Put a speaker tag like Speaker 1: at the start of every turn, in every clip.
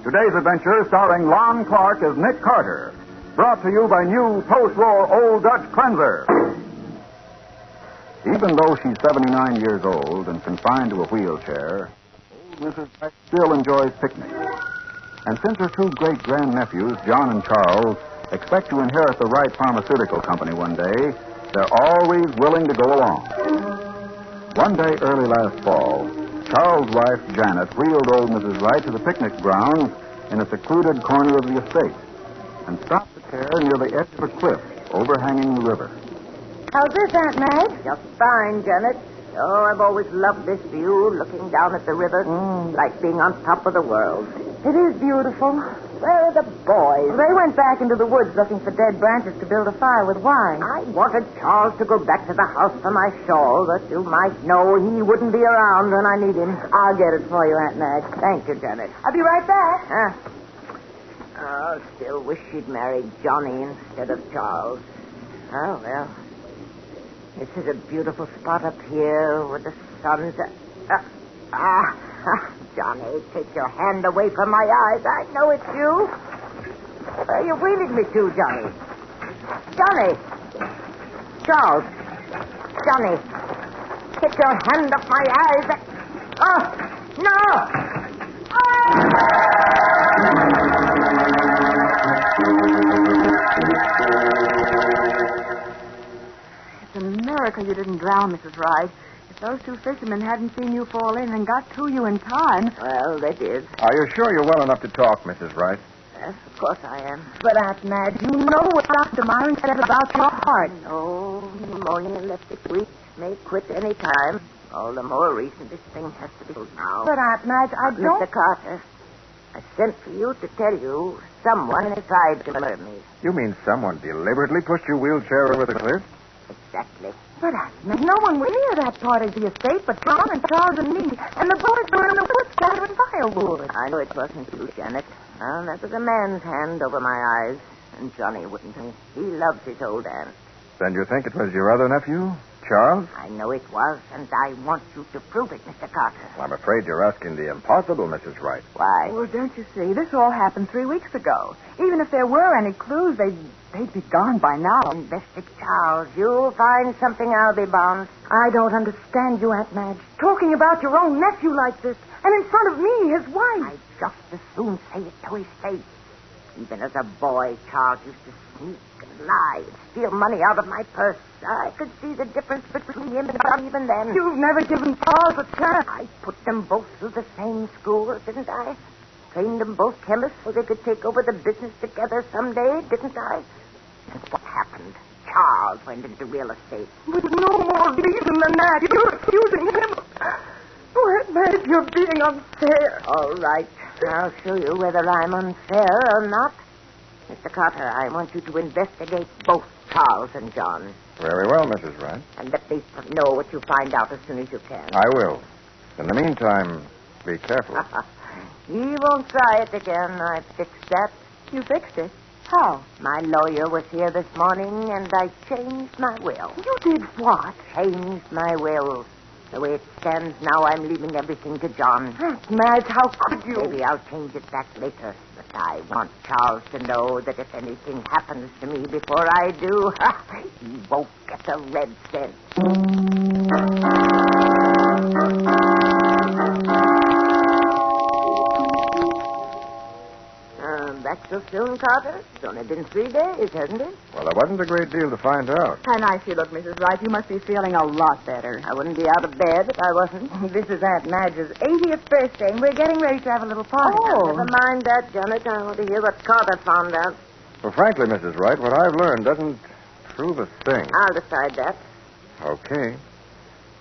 Speaker 1: Today's adventure, starring Lon Clark as Nick Carter. Brought to you by new post-war Old Dutch Cleanser. Even though she's 79 years old and confined to a wheelchair, old Mrs. Wright still enjoys picnics. And since her two great-grandnephews, John and Charles, expect to inherit the Wright Pharmaceutical Company one day, they're always willing to go along. One day early last fall, Charles' wife, Janet, wheeled old Mrs. Wright to the picnic grounds in a secluded corner of the estate and stopped the chair near the edge of a cliff overhanging the river.
Speaker 2: How's this, Aunt Madge? Just fine, Janet. Oh, I've always loved this view, looking down at the river. Like being on top of the world. It is beautiful. Where are the boys? They went back into the woods looking for dead branches to build a fire with wine. I wanted Charles to go back to the house for my shawl, but you might know he wouldn't be around when I need him. I'll get it for you, Aunt Madge. Thank you, Janet. I'll be right back. Oh, still wish she'd married Johnny instead of Charles. Oh, well. This is a beautiful spot up here with the sun's... Johnny, take your hand away from my eyes. I know it's you. Where are you wheeling me to, Johnny? Johnny! Charles! Johnny! Take your hand off my eyes. Oh, no!
Speaker 3: It's a miracle you didn't drown, Mrs. Wright. If those two fishermen hadn't seen you fall in and got to you in time...
Speaker 2: Well, they did.
Speaker 4: Are you sure you're well enough to talk, Mrs. Wright?
Speaker 2: Yes, of course I am.
Speaker 3: But, Aunt Madge, you know what Dr. Myron said about your heart.
Speaker 2: No, pneumonia left it weak. May quit any time. All the more reason this thing has to be killed now.
Speaker 3: But, Aunt Madge, I don't...
Speaker 2: Mr. Carter, I sent for you to tell you someone has tried to murder me.
Speaker 4: You mean someone deliberately pushed your wheelchair over the cliff?
Speaker 2: Exactly.
Speaker 3: But, Aunt Madge, no one was near that part of the estate but John and Charles and me. And the boys were in the woods gathering firewood.
Speaker 2: I know it wasn't you, Janet. Well, that was a man's hand over my eyes. And Johnny wouldn't. He loves his old aunt.
Speaker 4: Then you think it was your other nephew, Charles?
Speaker 2: I know it was, and I want you to prove it, Mr. Carter.
Speaker 4: Well, I'm afraid you're asking the impossible, Mrs. Wright.
Speaker 2: Why?
Speaker 3: Well, don't you see? This all happened 3 weeks ago. Even if there were any clues, they'd be gone by now.
Speaker 2: Investigate Charles. You'll find something, I'll be bound.
Speaker 3: I don't understand you, Aunt Madge. Talking about your own nephew like this, and in front of me, his wife.
Speaker 2: I'd just as soon say it to his face. Even as a boy, Charles used to sneak and lie and steal money out of my purse. I could see the difference between him and Johnny even then.
Speaker 3: You've never given Charles a chance.
Speaker 2: I put them both through the same school, didn't I? Trained them both chemists so they could take over the business together someday, didn't I? And what happened? Charles went into real estate.
Speaker 3: With no more reason than that. You're accusing him. Oh, Aunt Madge, you're being unfair.
Speaker 2: All right. I'll show you whether I'm unfair or not. Mr. Carter, I want you to investigate both Charles and John.
Speaker 4: Very well, Mrs. Wright.
Speaker 2: And let me know what you find out as soon as you can.
Speaker 4: I will. In the meantime, be careful.
Speaker 2: He won't try it again. I fixed that.
Speaker 3: You fixed it? How?
Speaker 2: My lawyer was here this morning, and I changed my will.
Speaker 3: You did what?
Speaker 2: Changed my will. The way it stands now, I'm leaving everything to John.
Speaker 3: Aunt Madge, how could you?
Speaker 2: Maybe I'll change it back later. But I want Charles to know that if anything happens to me before I do, he won't get a red cent. Back so soon, Carter? It's only been 3 days, hasn't it?
Speaker 4: Well, there wasn't a great deal to find out.
Speaker 3: How nice you look, Mrs. Wright. You must be feeling a lot better.
Speaker 2: I wouldn't be out of bed if I wasn't.
Speaker 3: This is Aunt Madge's 80th birthday, and we're getting ready to have a little party.
Speaker 2: Oh, never mind that, Janet. I want to hear what Carter found out.
Speaker 4: Well, frankly, Mrs. Wright, what I've learned doesn't prove a thing.
Speaker 2: I'll decide that.
Speaker 4: Okay.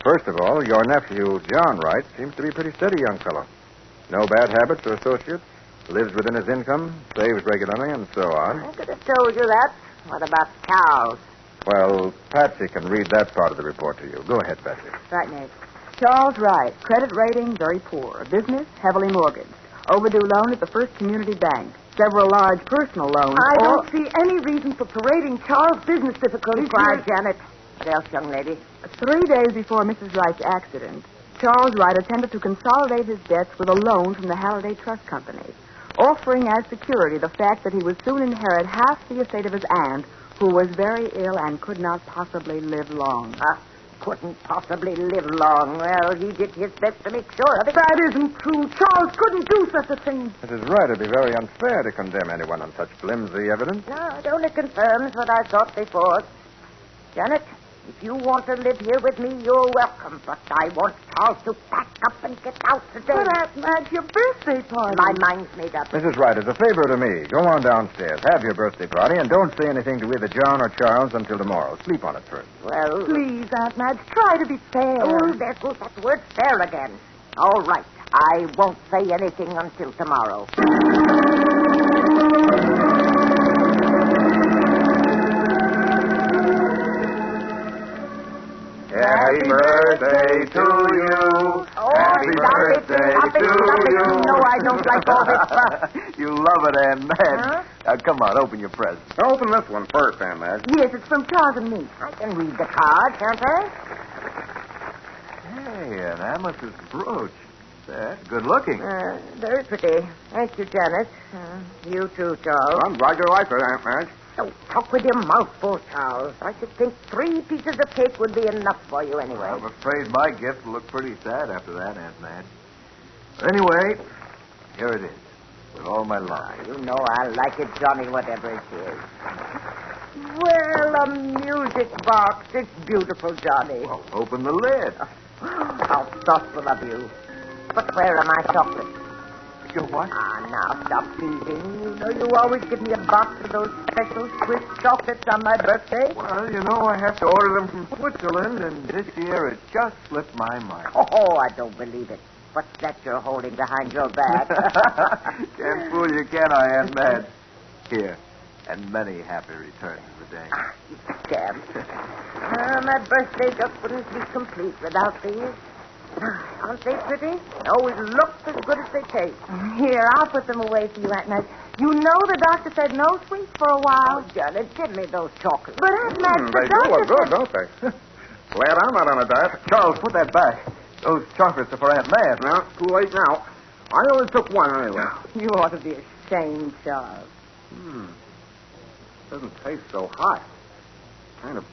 Speaker 4: First of all, your nephew, John Wright, seems to be a pretty steady young fellow. No bad habits or associates. Lives within his income, saves regularly, and so on.
Speaker 2: I could have told you that. What about Charles?
Speaker 4: Well, Patsy can read that part of the report to you. Go ahead, Patsy.
Speaker 3: Right, Nate. Charles Wright, credit rating very poor. Business heavily mortgaged. Overdue loan at the First Community Bank. Several large personal loans.
Speaker 2: I don't see any reason for parading Charles' business difficulties. Quiet, Janet. What else, young lady?
Speaker 3: 3 days before Mrs. Wright's accident, Charles Wright attempted to consolidate his debts with a loan from the Halliday Trust Company. offering as security the fact that he would soon inherit half the estate of his aunt, who was very ill and could not possibly live long.
Speaker 2: Couldn't possibly live long. Well, he did his best to make sure of it.
Speaker 5: That isn't true. Charles couldn't do such a thing.
Speaker 4: Mrs. Wright, it'd be very unfair to condemn anyone on such flimsy evidence.
Speaker 2: No, it only confirms what I thought before. Janet, if you want to live here with me, you're welcome. But I want Charles to pack up and get out today.
Speaker 5: But Aunt Madge, your birthday party.
Speaker 2: My mind's made up.
Speaker 4: Mrs. Wright, as a favor to me, go on downstairs, have your birthday party, and don't say anything to either John or Charles until tomorrow. Sleep on it first.
Speaker 2: Well...
Speaker 5: Please, Aunt Madge, try to be fair.
Speaker 2: Oh, there goes that word fair again. All right. I won't say anything until tomorrow.
Speaker 1: Happy birthday to you.
Speaker 2: Oh,
Speaker 1: Happy birthday
Speaker 2: stop it.
Speaker 1: to
Speaker 2: You
Speaker 1: you.
Speaker 2: know I don't like all this stuff.
Speaker 1: You love it, Aunt Madge.
Speaker 2: Huh?
Speaker 1: Now, come on, open your present.
Speaker 4: Open this one first, Aunt Madge.
Speaker 5: Yes, it's from Charles and me.
Speaker 2: I can read the card, can't I?
Speaker 1: Hey, an amethyst brooch. That's good looking.
Speaker 2: Very pretty. Thank you, Janet. You too, Charles.
Speaker 4: I'm glad you like it, Aunt Madge.
Speaker 2: Don't talk with your mouth full, Charles. I should think 3 pieces of cake would be enough for you anyway.
Speaker 1: I'm afraid my gift will look pretty sad after that, Aunt Madge. But anyway, here it is, with all my love.
Speaker 2: You know I like it, Johnny, whatever it is. Well, a music box. It's beautiful, Johnny.
Speaker 1: Well, open the lid.
Speaker 2: How thoughtful of you. But where are my chocolates?
Speaker 1: You what?
Speaker 2: Now stop teasing. You know you always give me a box of those special Swiss chocolates on my birthday.
Speaker 1: Well, you know, I have to order them from Switzerland, and this year it just slipped my mind.
Speaker 2: Oh, I don't believe it. What's that you're holding behind your back?
Speaker 1: Can't fool you, can I, Aunt Madge? Here, and many happy returns of the day.
Speaker 2: You scamp. My birthday just wouldn't be complete without these. Aren't they pretty? Always look as good as they taste.
Speaker 5: Here, I'll put them away for you, Aunt Madge. You know the doctor said no sweets for a while.
Speaker 2: Oh, Janet, give me those chocolates.
Speaker 5: But Aunt Madge, the
Speaker 4: They do
Speaker 5: doctor
Speaker 4: look good,
Speaker 5: said...
Speaker 4: don't they? Glad I'm not on a diet.
Speaker 1: Charles, put that back. Those chocolates are for Aunt Madge.
Speaker 4: No, too late now. I only took one anyway.
Speaker 5: You ought to be ashamed, Charles.
Speaker 4: Doesn't taste so hot. Kind of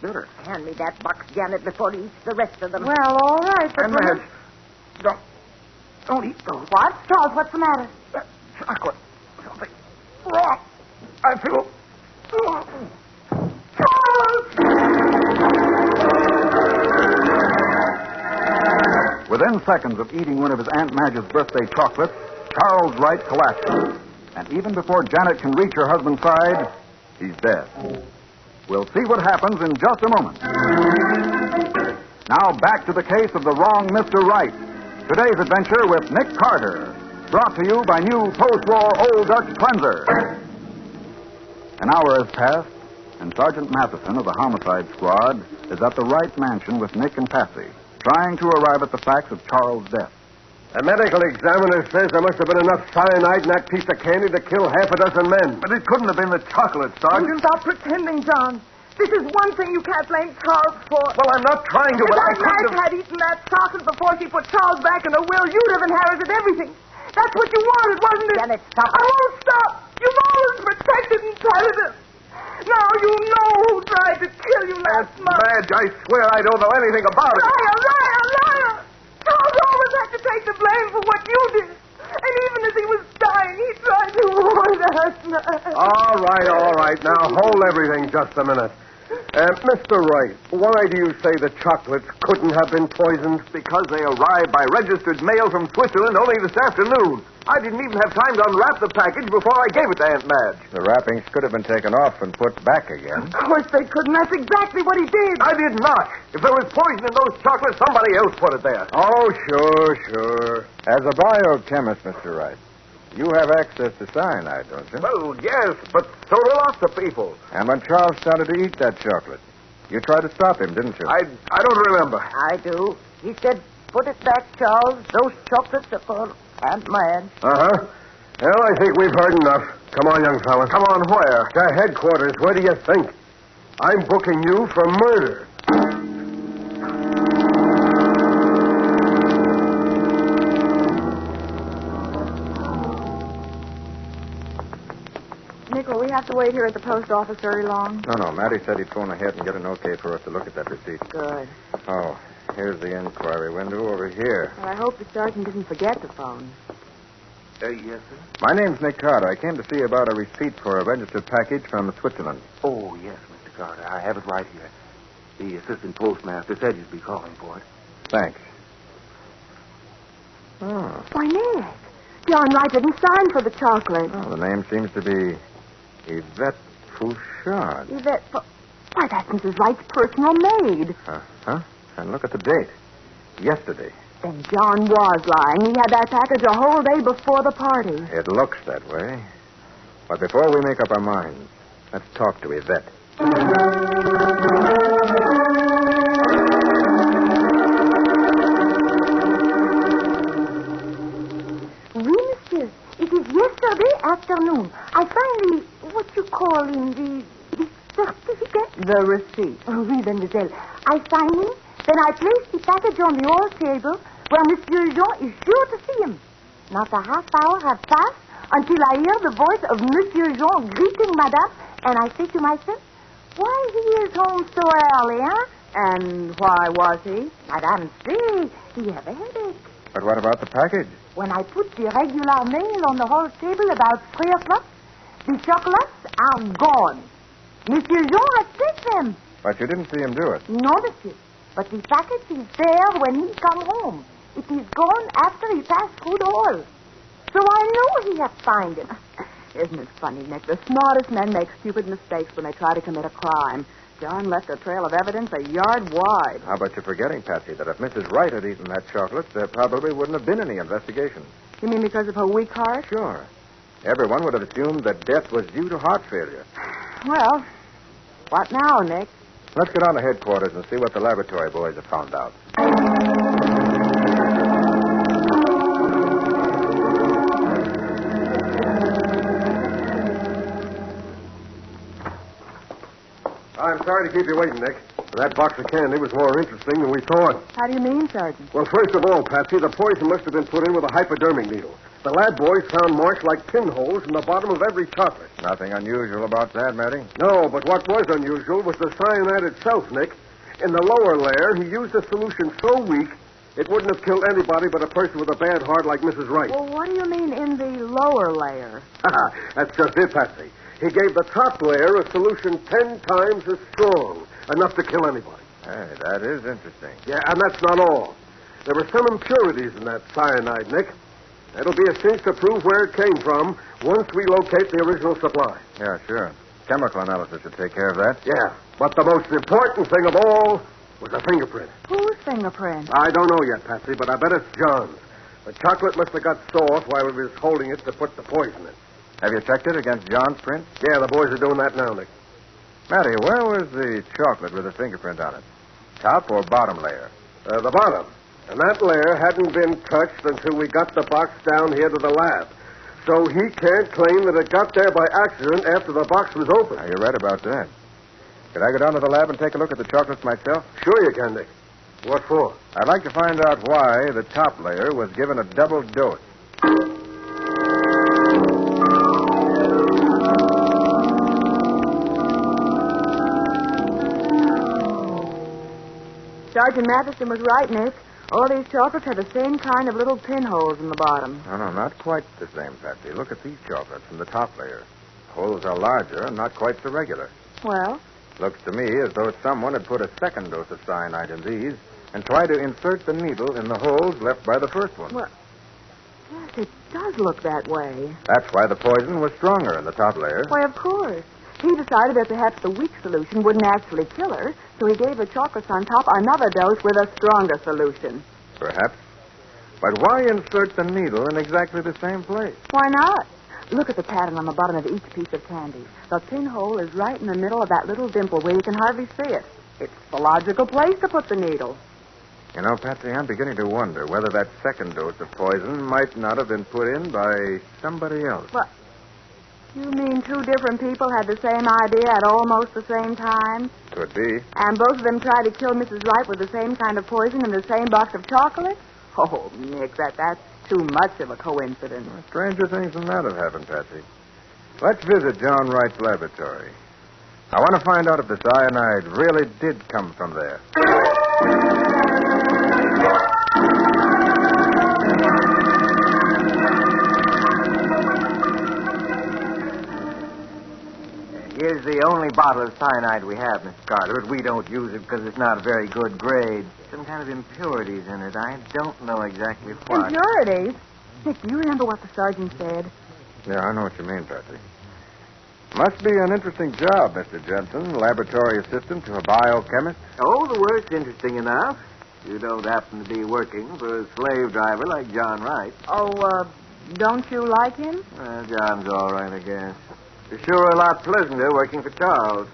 Speaker 4: bitter.
Speaker 2: Hand me that box, Janet, before he eats the rest of them.
Speaker 5: Well, all right, but...
Speaker 4: Aunt Madge, don't eat those.
Speaker 5: What? Charles, what's the matter?
Speaker 4: Chocolate. Something wrong. I feel...
Speaker 1: Within seconds of eating one of his Aunt Madge's birthday chocolates, Charles Wright collapses. And even before Janet can reach her husband's side, he's dead. We'll see what happens in just a moment. Now back to the case of the wrong Mr. Wright. Today's adventure with Nick Carter. Brought to you by new post-war Old Dutch cleanser. An hour has passed, and Sergeant Mathison of the Homicide Squad is at the Wright mansion with Nick and Patsy, trying to arrive at the facts of Charles' death.
Speaker 6: A medical examiner says there must have been enough cyanide in that piece of candy to kill half a dozen men.
Speaker 1: But it couldn't have been the chocolate, Sergeant.
Speaker 5: Stop pretending, John. This is one thing you can't blame Charles for.
Speaker 6: Well, I'm not trying to,
Speaker 5: If
Speaker 6: but I
Speaker 5: Aunt
Speaker 6: couldn't
Speaker 5: Madge
Speaker 6: have...
Speaker 5: had eaten that chocolate before she put Charles back in her will, you'd have inherited everything. That's what you wanted, wasn't it?
Speaker 2: Janet, stop.
Speaker 5: I won't stop. You've always protected and petted us. Now you know who tried to kill you last month.
Speaker 6: Madge, I swear I don't know anything about it.
Speaker 5: Liar, liar, liar! Charles always had to take the blame for what you did. And even as he was dying, he tried to warn us.
Speaker 6: All right. Now, hold everything just a minute. Mr. Wright, why do you say the chocolates couldn't have been poisoned?
Speaker 1: Because they arrived by registered mail from Switzerland only this afternoon. I didn't even have time to unwrap the package before I gave it to Aunt Madge.
Speaker 4: The wrappings could have been taken off and put back again.
Speaker 5: Of course they couldn't. That's exactly what he did.
Speaker 1: I did not. If there was poison in those chocolates, somebody else put it there.
Speaker 6: Oh, sure.
Speaker 4: As a biochemist, Mr. Wright, you have access to cyanide, don't you?
Speaker 1: Well, yes, but so do lots of people.
Speaker 4: And when Charles started to eat that chocolate, you tried to stop him, didn't you?
Speaker 1: I don't remember.
Speaker 2: I do. He said, put it back, Charles. Those chocolates are for Aunt Madge.
Speaker 6: Uh-huh. Well, I think we've heard enough. Come on, young fella.
Speaker 1: Come on, where?
Speaker 6: To headquarters. Where do you think? I'm booking you for murder.
Speaker 3: Nick, will we have to wait here at the post office very long?
Speaker 4: No. Matty said he'd phone ahead and get an okay for us to look at that receipt.
Speaker 3: Good.
Speaker 4: Oh, here's the inquiry window over here.
Speaker 3: Well, I hope the sergeant didn't forget the phone.
Speaker 6: Yes, sir.
Speaker 4: My name's Nick Carter. I came to see about a receipt for a registered package from Switzerland.
Speaker 7: Oh, yes, Mr. Carter. I have it right here. The assistant postmaster said you'd be calling for it.
Speaker 4: Thanks. Oh.
Speaker 5: Why, Nick, John Wright didn't sign for the chocolate.
Speaker 4: Well, the name seems to be Yvette Fouchard.
Speaker 5: Why, that's Mrs. Wright's personal maid.
Speaker 4: Huh? And look at the date. Yesterday.
Speaker 5: Then John was lying. He had that package a whole day before the party.
Speaker 4: It looks that way. But before we make up our minds, let's talk to Yvette.
Speaker 5: Oui, monsieur. It is yesterday afternoon. I find what you call the certificate.
Speaker 3: The receipt.
Speaker 5: Oh, oui, mademoiselle. I sign him, then I place the package on the hall table where Monsieur Jean is sure to see him. Not a half hour have passed until I hear the voice of Monsieur Jean greeting Madame, and I say to myself, why he is home so early, huh?
Speaker 3: And why was he?
Speaker 5: Madame, see, he have a headache.
Speaker 4: But what about the package?
Speaker 5: When I put the regular mail on the hall table about 3 o'clock, the chocolates are gone. Monsieur Jean has taken them.
Speaker 4: But you didn't see him do it.
Speaker 5: No, monsieur. But the package is there when he come home. It is gone after he passed through the hall. So I know he has found it.
Speaker 3: Isn't it funny, Nick? The smartest men make stupid mistakes when they try to commit a crime. John left a trail of evidence a yard wide.
Speaker 4: How about you forgetting, Patsy, that if Mrs. Wright had eaten that chocolate, there probably wouldn't have been any investigation.
Speaker 3: You mean because of her weak heart?
Speaker 4: Sure. Everyone would have assumed that death was due to heart failure.
Speaker 3: Well, what now, Nick?
Speaker 4: Let's get on to headquarters and see what the laboratory boys have found out.
Speaker 6: I'm sorry to keep you waiting, Nick. That box of candy was more interesting than we thought.
Speaker 3: How do you mean, Sergeant?
Speaker 6: Well, first of all, Patsy, the poison must have been put in with a hypodermic needle. The lab boys found marks like pinholes in the bottom of every chocolate.
Speaker 4: Nothing unusual about that, Matty.
Speaker 6: No, but what was unusual was the cyanide itself, Nick. In the lower layer, he used a solution so weak it wouldn't have killed anybody but a person with a bad heart like Mrs. Wright.
Speaker 3: Well, what do you mean in the lower layer?
Speaker 6: That's just it, Patsy. He gave the top layer a solution 10 times as strong, enough to kill anybody.
Speaker 4: Hey, that is interesting.
Speaker 6: Yeah, and that's not all. There were some impurities in that cyanide, Nick. It'll be a cinch to prove where it came from once we locate the original supply.
Speaker 4: Yeah, sure. Chemical analysis should take care of that.
Speaker 6: Yeah, but the most important thing of all was a fingerprint.
Speaker 3: Whose fingerprint?
Speaker 6: I don't know yet, Patsy, but I bet it's John's. The chocolate must have got soft while he was holding it to put the poison in.
Speaker 4: Have you checked it against John's print?
Speaker 6: Yeah, the boys are doing that now, Nick.
Speaker 4: Matty, where was the chocolate with the fingerprint on it? Top or bottom layer?
Speaker 6: The bottom. And that layer hadn't been touched until we got the box down here to the lab. So he can't claim that it got there by accident after the box was open.
Speaker 4: You're right about that. Could I go down to the lab and take a look at the chocolates myself?
Speaker 6: Sure you can, Nick. What for?
Speaker 4: I'd like to find out why the top layer was given a double dose.
Speaker 3: Sergeant Mathison was right, Nick. All these chocolates have the same kind of little pinholes in the bottom.
Speaker 4: No, not quite the same, Patsy. Look at these chocolates in the top layer. Holes are larger and not quite so regular.
Speaker 3: Well?
Speaker 4: Looks to me as though someone had put a second dose of cyanide in these and tried to insert the needle in the holes left by the first one.
Speaker 3: Well, yes, it does look that way.
Speaker 4: That's why the poison was stronger in the top layer.
Speaker 3: Why, of course. He decided that perhaps the weak solution wouldn't actually kill her, so he gave the chocolates on top another dose with a stronger solution.
Speaker 4: Perhaps. But why insert the needle in exactly the same place?
Speaker 3: Why not? Look at the pattern on the bottom of each piece of candy. The pinhole is right in the middle of that little dimple where you can hardly see it. It's the logical place to put the needle.
Speaker 4: You know, Patsy, I'm beginning to wonder whether that second dose of poison might not have been put in by somebody else.
Speaker 3: What? You mean two different people had the same idea at almost the same time?
Speaker 4: Could be.
Speaker 3: And both of them tried to kill Mrs. Wright with the same kind of poison in the same box of chocolate? Oh, Nick, that's too much of a coincidence.
Speaker 4: Well, stranger things than that have happened, Patsy. Let's visit John Wright's laboratory. I want to find out if the cyanide really did come from there.
Speaker 8: Here's the only bottle of cyanide we have, Miss Carter, but we don't use it because it's not a very good grade. Some kind of impurities in it. I don't know exactly what.
Speaker 3: Impurities? Nick, do you remember what the sergeant said?
Speaker 4: Yeah, I know what you mean, Patsy. Must be an interesting job, Mr. Jensen, laboratory assistant to a biochemist.
Speaker 8: Oh, the work's interesting enough. You don't happen to be working for a slave driver like John Wright.
Speaker 3: Oh, don't you like him?
Speaker 8: John's all right, I guess. It's sure a lot pleasanter working for Charles.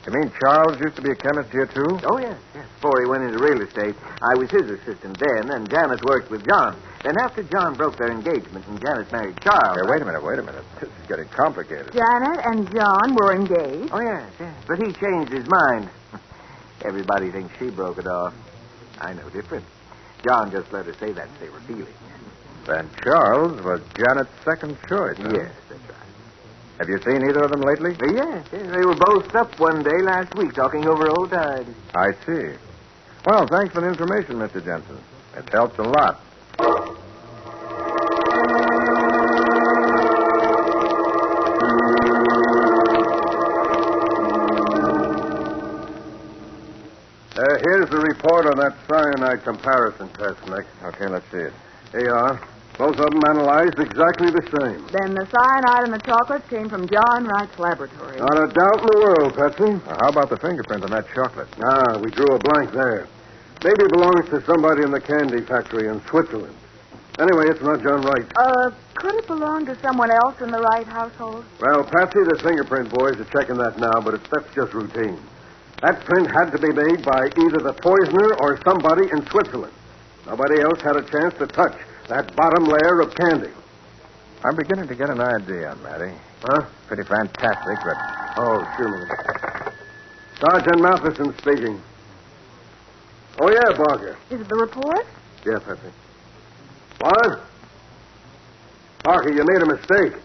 Speaker 4: You mean Charles used to be a chemist here, too?
Speaker 8: Oh, yes. Before he went into real estate, I was his assistant then, and Janice worked with John. Then after John broke their engagement and Janice married Charles...
Speaker 4: Hey, wait a minute. This is getting complicated.
Speaker 3: Janet and John were engaged.
Speaker 8: Oh, yes. But he changed his mind. Everybody thinks she broke it off. I know different. John just let her say that to save her feelings.
Speaker 4: Then Charles was Janet's second choice, huh?
Speaker 8: Yes, that's right.
Speaker 4: Have you seen either of them lately?
Speaker 8: Yes. They were both up one day last week talking over old times.
Speaker 4: I see. Well, thanks for the information, Mr. Jensen. It helps a lot.
Speaker 6: Here's the report on that cyanide comparison test, Nick.
Speaker 4: Okay, let's see it.
Speaker 6: Here you are. Both of them analyzed exactly the same.
Speaker 3: Then the cyanide in the chocolates came from John Wright's laboratory.
Speaker 6: Not a doubt in the world, Patsy.
Speaker 4: How about the fingerprint on that chocolate?
Speaker 6: We drew a blank there. Maybe it belongs to somebody in the candy factory in Switzerland. Anyway, it's not John Wright.
Speaker 3: Could it belong to someone else in the Wright household?
Speaker 6: Well, Patsy, the fingerprint boys are checking that now, but that's just routine. That print had to be made by either the poisoner or somebody in Switzerland. Nobody else had a chance to touch that bottom layer of candy.
Speaker 4: I'm beginning to get an idea, Matty.
Speaker 6: Huh?
Speaker 4: Pretty fantastic, but...
Speaker 6: Oh, sure. Sergeant Mathison speaking. Oh, yeah, Barker.
Speaker 3: Is it the report?
Speaker 6: Yeah, Patsy. What? Barker, you made a mistake.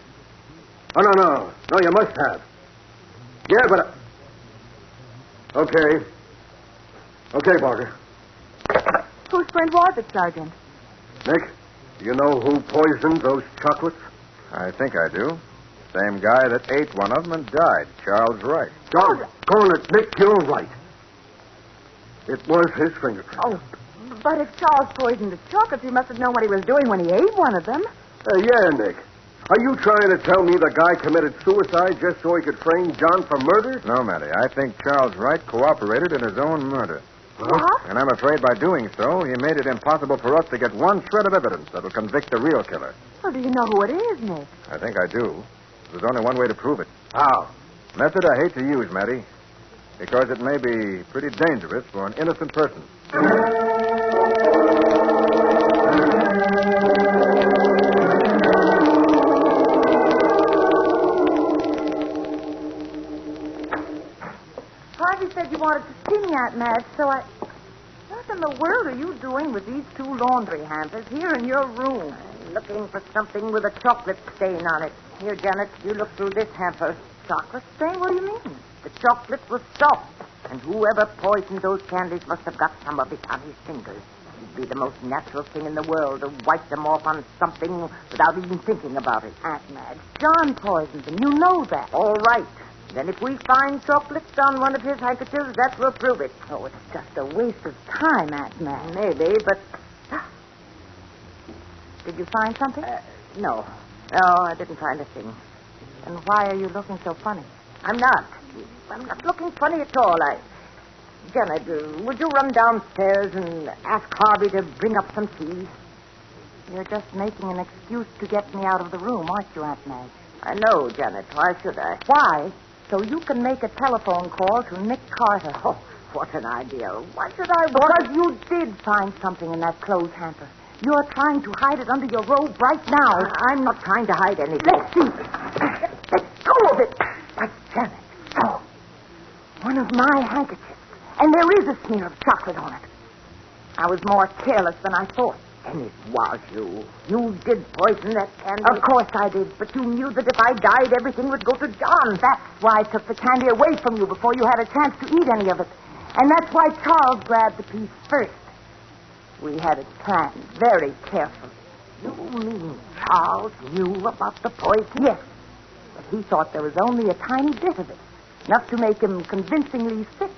Speaker 6: Oh, no. No, you must have. Yeah, but... Okay. Okay, Barker.
Speaker 3: Whose print was it, Sergeant?
Speaker 6: Nick, do you know who poisoned those chocolates?
Speaker 4: I think I do. Same guy that ate one of them and died, Charles Wright.
Speaker 6: Doggone it, Nick, you're right. It was his fingerprint.
Speaker 3: Oh, but if Charles poisoned the chocolates, he must have known what he was doing when he ate one of them.
Speaker 6: Yeah, Nick. Are you trying to tell me the guy committed suicide just so he could frame John for murder?
Speaker 4: No, Matty. I think Charles Wright cooperated in his own murder.
Speaker 3: What?
Speaker 4: And I'm afraid by doing so, he made it impossible for us to get one shred of evidence that'll convict the real killer.
Speaker 3: Well, do you know who it is, Nick?
Speaker 4: I think I do. There's only one way to prove it.
Speaker 6: How?
Speaker 4: Method I hate to use, Matty, because it may be pretty dangerous for an innocent person.
Speaker 5: Harvey said you wanted to see me, Aunt Madge, so I... What in the world are you doing with these two laundry hampers here in your room?
Speaker 2: I'm looking for something with a chocolate stain on it. Here, Janet, you look through this hamper.
Speaker 5: Chocolate stain? What do you mean?
Speaker 2: The chocolate was soft, and whoever poisoned those candies must have got some of it on his fingers. It'd be the most natural thing in the world to wipe them off on something without even thinking about it.
Speaker 5: Aunt Madge, John poisoned them. You know that.
Speaker 2: All right. Then if we find chocolates on one of his handkerchiefs, that will prove it.
Speaker 5: Oh, it's just a waste of time, Aunt Madge.
Speaker 2: Maybe, but...
Speaker 5: Did you find something?
Speaker 2: No. No, I didn't find a thing.
Speaker 5: And why are you looking so funny?
Speaker 2: I'm not looking funny at all. Janet, would you run downstairs and ask Harvey to bring up some tea?
Speaker 5: You're just making an excuse to get me out of the room, aren't you, Aunt Madge?
Speaker 2: I know, Janet. Why should I?
Speaker 5: Why? So you can make a telephone call to Nick Carter.
Speaker 2: Oh, what an idea. Why should I want...
Speaker 5: Because you did find something in that clothes hamper. You're trying to hide it under your robe right now.
Speaker 2: I'm not trying to hide anything.
Speaker 5: Let's see. Let go of it. But, Janet, so, one of my handkerchiefs. And there is a smear of chocolate on it. I was more careless than I thought.
Speaker 2: Then it was you. You did poison that candy.
Speaker 5: Of course I did.
Speaker 2: But you knew that if I died, everything would go to John.
Speaker 5: That's why I took the candy away from you before you had a chance to eat any of it. And that's why Charles grabbed the piece first. We had it planned very carefully.
Speaker 2: You mean Charles knew about the poison?
Speaker 5: Yes. But he thought there was only a tiny bit of it. Enough to make him convincingly sick.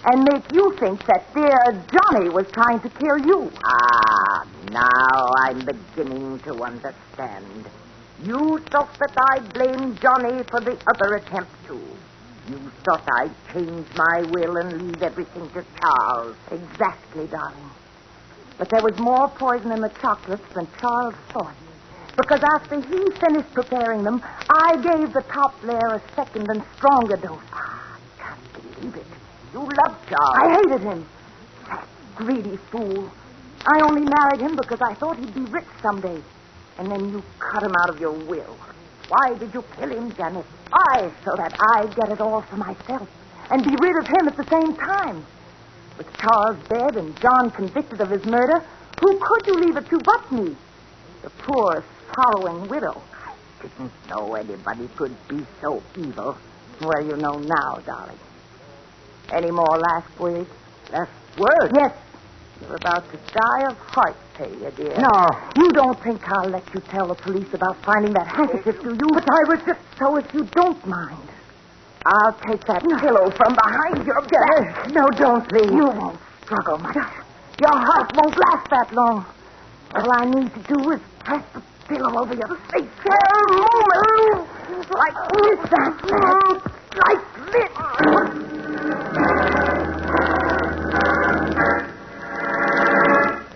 Speaker 5: And make you think that dear Johnny was trying to kill you.
Speaker 2: Ah, now I'm beginning to understand. You thought that I'd blame Johnny for the other attempt, too. You thought I'd change my will and leave everything to Charles.
Speaker 5: Exactly, darling. But there was more poison in the chocolates than Charles thought. Because after he finished preparing them, I gave the top layer a second and stronger dose.
Speaker 2: I can't believe it. You loved Charles.
Speaker 5: I hated him. That greedy fool. I only married him because I thought he'd be rich someday. And then you cut him out of your will.
Speaker 2: Why did you kill him, Janet?
Speaker 5: Why? So that I'd get it all for myself. And be rid of him at the same time. With Charles dead and John convicted of his murder, who could you leave it to but me? The poor, sorrowing widow.
Speaker 2: I didn't know anybody could be so evil.
Speaker 5: Well, you know now, darling. Any more last words?
Speaker 2: Last words?
Speaker 5: Yes. You're about to die of heart failure, dear.
Speaker 2: No.
Speaker 5: You don't think I'll let you tell the police about finding that handkerchief, do you? But I was just so if you don't mind. I'll take that pillow from behind your back.
Speaker 2: No, don't, please.
Speaker 5: You won't struggle much. Your heart won't last that long. All I need to do is press the pillow over your face.
Speaker 2: Move. Like this, like this.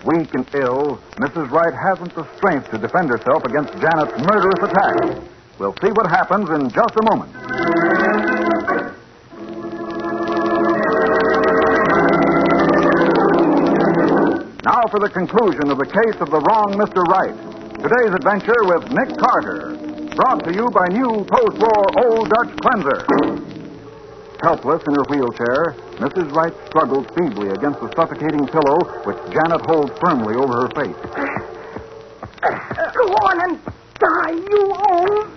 Speaker 1: Weak and ill, Mrs. Wright hasn't the strength to defend herself against Janet's murderous attack. We'll see what happens in just a moment. Now for the conclusion of the case of the wrong Mr. Wright. Today's adventure with Nick Carter. Brought to you by new post-war Old Dutch Cleanser. Helpless in her wheelchair, Mrs. Wright struggles feebly against the suffocating pillow which Janet holds firmly over her face.
Speaker 5: Go on and die, you old.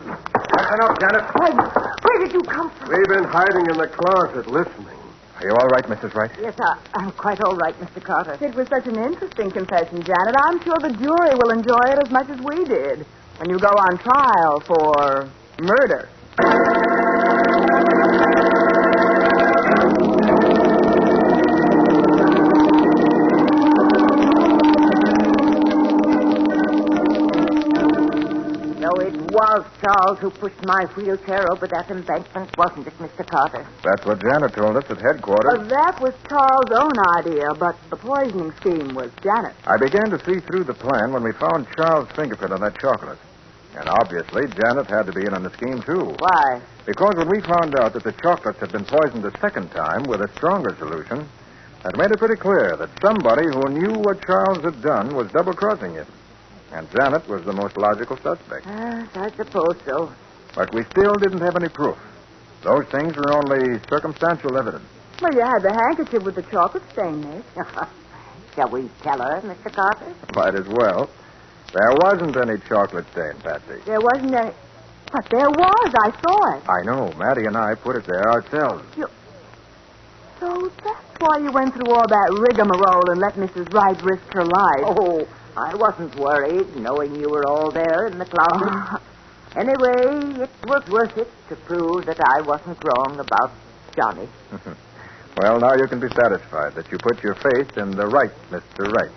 Speaker 6: That's enough, Janet.
Speaker 5: Where did you come from?
Speaker 6: We've been hiding in the closet listening.
Speaker 4: Are you all right, Mrs. Wright?
Speaker 2: Yes, I'm quite all right, Mr. Carter.
Speaker 3: It was such an interesting confession, Janet. I'm sure the jury will enjoy it as much as we did when you go on trial for murder.
Speaker 2: So it was Charles who pushed my wheelchair over that embankment, wasn't it, Mr. Carter?
Speaker 4: That's what Janet told us at headquarters.
Speaker 3: That was Charles' own idea, but the poisoning scheme was Janet's.
Speaker 4: I began to see through the plan when we found Charles' fingerprint on that chocolate. And obviously, Janet had to be in on the scheme, too.
Speaker 2: Why?
Speaker 4: Because when we found out that the chocolates had been poisoned a second time with a stronger solution, that made it pretty clear that somebody who knew what Charles had done was double-crossing him. And Janet was the most logical suspect.
Speaker 2: I suppose so.
Speaker 4: But we still didn't have any proof. Those things were only circumstantial evidence.
Speaker 3: Well, you had the handkerchief with the chocolate stain, Nick.
Speaker 2: Shall we tell her, Mr. Carter?
Speaker 4: Might as well. There wasn't any chocolate stain, Patsy.
Speaker 3: There wasn't any... But there was. I saw it.
Speaker 4: I know. Maddie and I put it there ourselves.
Speaker 3: So that's why you went through all that rigmarole and let Mrs. Wright risk her life.
Speaker 2: Oh, I wasn't worried, knowing you were all there in the closet. Anyway, it was worth it to prove that I wasn't wrong about Johnny.
Speaker 4: Well, now you can be satisfied that you put your faith in the right Mr. Wright.